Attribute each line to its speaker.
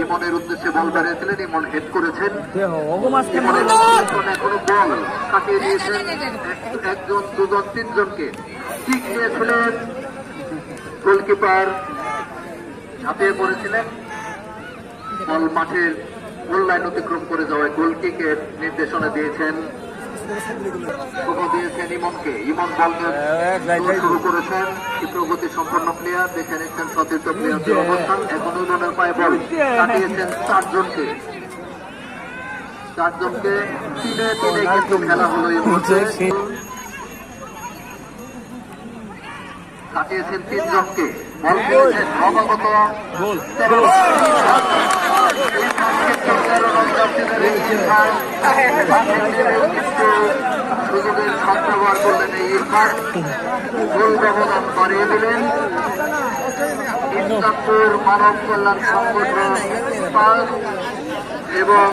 Speaker 1: ইমনের উদ্দেশ্যে বল বাড়িয়েছিলেন, ইমন হেড করেছেন। এখনো বল কাটিয়ে দিয়েছেন একজন, দুজন, তিনজনকে। ঠিক নিয়েছিলেন গোলকিপার, ঝাঁপিয়ে পড়েছিলেন, বল মাঠের গোল লাইন অতিক্রম করে যাওয়ায় গোল কিকের নির্দেশনা দিয়েছেন ইমনকে। ইমন বল শুরু করেছেন, প্রগতি সম্পন্ন প্লেয়ার, দেখে নিচ্ছেন সতীর্থ প্লেয়ারদের অবস্থান। এখন ইমনের পায়ে বল কাটিয়েছেন চারজনকে, তিনে তিনে কিন্তু খেলা হলো। কাটিয়েছেন তিনজনকে, বল খেলেছেন ক্রমাগত সুযোগের সদ্ব্যবহার করলেন এই ইরফান, গোল ব্যবধান বাড়িয়ে দিলেন। ইসলামপুর মানব কল্যাণ সংগঠন এবং